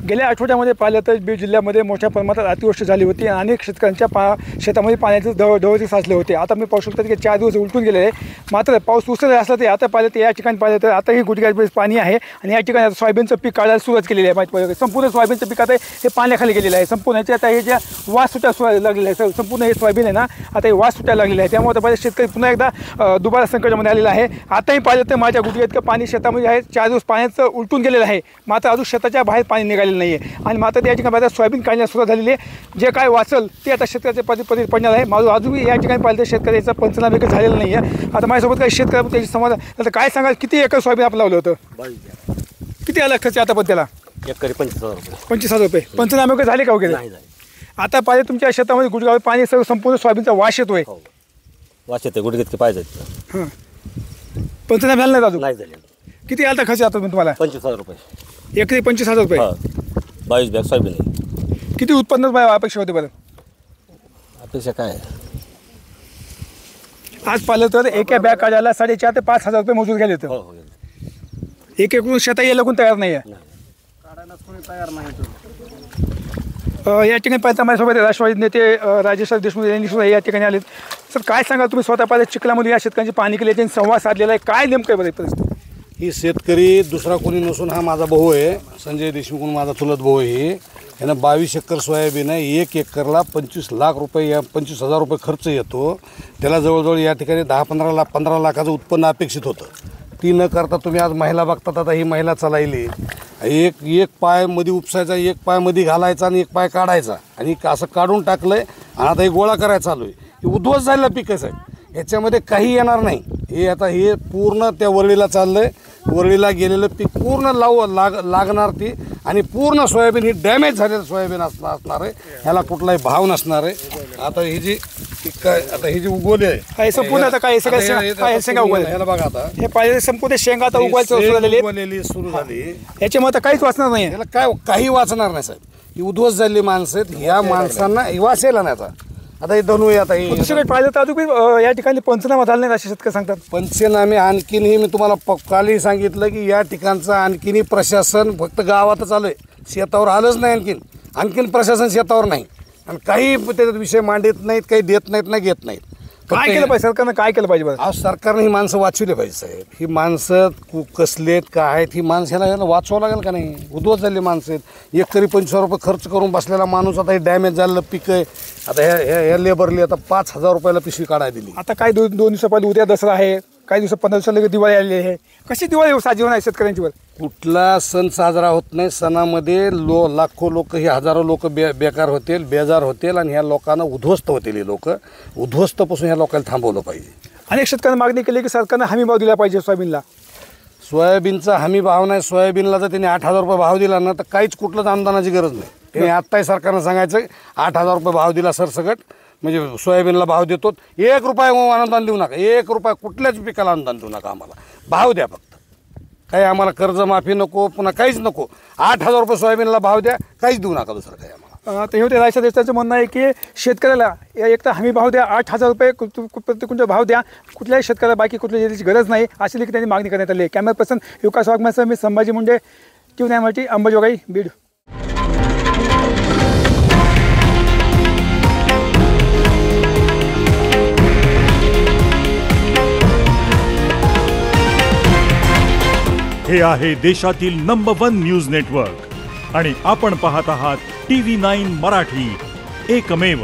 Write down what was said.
गेल्या आठवड्यामध्ये पाहिलं तर बीड जिल्ह्यामध्ये मोठ्या प्रमाणात अतिवृष्टी झाली होती आणि अनेक शेतकऱ्यांच्या शेतामध्ये पाण्याचे ढवळे साचले होते। आता मी पाहू शकतो की 4 दिवस उलटून गेले आहे, मात्र पाऊस उसळला असला तरी आता पाहिलं तर या ठिकाणी पाहिलं तर आताही गुडघ्यापर्यंत पाणी आहे आणि या ठिकाणी सोयाबीनचं पीक काढायला सुरुवात केलेली आहे। माहिती संपूर्ण सोयाबीनचं पीक आता हे पाण्याखाली गेलेलं आहे। संपूर्ण याचे आता हे ज्या वास सुटायला लागलेलं आहे, संपूर्ण हे सोयाबीन आहे ना आता हे वास सुटायला लागलेलं आहे। त्यामुळे आता शेतकरी पुन्हा एकदा दुबारा संकटामध्ये आलेला आहे। आताही पाहिलं तर माझ्या गुडघ्या इतकं पाणी शेतामध्ये आहे, 4 दिवस पाण्याचं उलटून गेलेलं आहे, मात्र अजून शेताच्या बाहेर पाणी निघालेलं नाही आहे आणि मात्र त्या ठिकाणी आता सोयाबीन काढण्यास सुरुवात झालेली आहे। जे काय वाचल ते आता शेतकऱ्याच्या पदी पडणार आहे। माझं अजूनही या ठिकाणी पाहिलं तर शेतकऱ्याचा पंचनामे झालेला नाही आहे। आता माझ्यासोबत काही शेतकरी त्याची संवाद आता काय सांगाल, किती एकर सोयाबीन आपण लावलं होतं, किती आला खर्च आता पण त्याला? एकरी 25,000 रुपये। 25,000 रुपये पंचनामे वगैरे झाले का वगैरे? नाही झाले। आता पाहिजे तुमच्या शेतामध्ये गुडघ्यावर पाणी सगळं संपूर्ण सोयाबीनचा वास येतोय। वास येते, गुडघे पाहिजे। हां, पंचनामे झाले नाही अजून? नाही झाले। किती आला खर्च आता तुम्हाला? 25,000 रुपये। एकरी 25,000 रुपये। 22 बॅग सोयाबीन आहे। किती उत्पन्न अपेक्षा होते बरं? अपेक्षा काय आज पाहिलं तर एका बॅग काढायला 4,500 ते 5,000 रुपये मजूर गेले होते। एक एकूण शेता यायला कोण तयार नाही आहे, काढायलाच कोणी तयार नाही। या ठिकाणी पाहिजे माझ्यासोबत राष्ट्रवादी नेते राजेश देशमुख यांनी सुद्धा या ठिकाणी आलेत। सर काय सांगाल, तुम्ही स्वतः पाहिजे चिखलामध्ये या शेतकऱ्यांची पाणी केली, त्यांनी संवाद साधलेला आहे, काय नेमकं आहे बरं परिस्थिती? ही शेतकरी दुसरा कोणी नसून हा माझा भाऊ आहे, संजय देशमुख माझा चुलत भाऊ आहे। यानं 22 एकर सोयाबीन आहे, 1 एकरला 25 लाख रुपये या 25,000 रुपये खर्च येतो। त्याला जवळजवळ या ठिकाणी 15 लाखाचं उत्पन्न अपेक्षित होतं। ती न करता तुम्ही आज महिला बघतात, आता ही महिला चालायली एक पाय मध्ये उपसायचा, एक पाय मध्ये घालायचा आणि एक पाय काढायचा आणि असं काढून टाकलंय आणि आता हे गोळा करायला चालू आहे। हे उद्ध्वस्त झालेलं पीक आहे साहेब, याच्यामध्ये काही येणार नाही। हे आता हे पूर्ण त्या वरळीला चाललंय, वरळीला गेलेलं पीक पूर्ण लागणार ती आणि पूर्ण सोयाबीन ही डॅमेज झालेलं सोयाबीन असणार आहे, ह्याला कुठलाही भाव नसणार आहे। आता ही जी काय आता ही जी उगवली आहे संपूर्ण आता काय सगळं शेंगा उगवल्या, ह्याला बघा आता हे पाहिजे संपूर्ण शेंगा आता उगवलेली सुरू झाली, याच्यामुळे आता काहीच वाचणार नाही, याला काय काही वाचणार नाही साहेब। ही उद्ध्वस्त झालेली माणसं आहेत, ह्या माणसांना वाचेला नाही। आता हे धनू आता हे दुसरीकडे पाहिलं तर अजून या ठिकाणी पंचनामा झाला नाही असे शेतकरी सांगतात। पंचनामे आणखीनही मी तुम्हाला कालही सांगितलं की या ठिकाणचं आणखीनही प्रशासन फक्त गावातच आलं आहे, शेतावर आलंच नाही। आणखीन प्रशासन शेतावर नाही आणि काही त्याच्यात विषय मांडत नाहीत, काही देत नाहीत ना घेत नाहीत। काय केलं पाहिजे सरकारनं, काय केलं पाहिजे बरं? आज सरकारने ही माणसं वाचवली पाहिजे साहेब। ही माणसं कसलेत काय आहेत, ही माणसं ह्याला वाचवावं लागेल का नाही? उद्ध्वस्त झालेली माणसं आहेत। एकरी 25,000 रुपये खर्च करून बसलेला माणूस आता हे डॅमेज झालेलं पीक आहे। आता ह्या लेबरली आता 5,000 रुपयाला पिशवी काढायला दिली। आता काही 2 दिवसा पहिले उद्या दसरा आहे, काही दिवस 15 दिवसाला दिवाळी आलेली आहे, कशी दिवाळी साजरी आहे शेतकऱ्यांची? कुठला सण साजरा होत नाही, सणामध्ये लाखो लोक हे हजारो लोक बेकार होतील, बेजार होतील आणि ह्या लोकांना उद्ध्वस्त होतील। हे लोक उद्ध्वस्तपासून ह्या लोकांना थांबवलं पाहिजे। अनेक शेतकऱ्यांनी मागणी केली की सरकारनं हमी भाव दिला पाहिजे सोयाबीनला। सोयाबीनचा हमी भाव नाही, सोयाबीनला जर त्यांनी 8,000 रुपये भाव दिला ना तर काहीच कुठलंच अनुदानाची गरज नाही। त्यांनी आत्ताही सरकारनं सांगायचं 8,000 रुपये भाव दिला सरसकट, म्हणजे सोयाबीनला भाव देतो, 1 रुपया अनुदान देऊ नका, 1 रुपया कुठल्याच पिकाला अनुदान देऊ नका, आम्हाला भाव द्या फक्त। काही आम्हाला कर्जमाफी नको, पुन्हा काहीच नको, 8,000 रुपये सोयाबीनला भाव द्या, काहीच देऊ नका दुसरं काही आम्हाला। तर हे राजशा देशाचं म्हणणं आहे की शेतकऱ्याला एक तर हमी भाव द्या, 8,000 रुपये प्रत्येक क्विंटल भाव द्या, कुठल्याही शेतकऱ्याला बाकी कुठल्या याची गरज नाही, अशी देखील त्यांनी मागणी करण्यात आली आहे। कॅमेरा पर्सन विकास वाघमासह मी संभाजी मुंडे, TV9 अंबाजोगाई, बीड। हे आहे देशातील नंबर 1 न्यूज नेटवर्क आणि आपण पाहत आहात TV9 मराठी, एकमेव।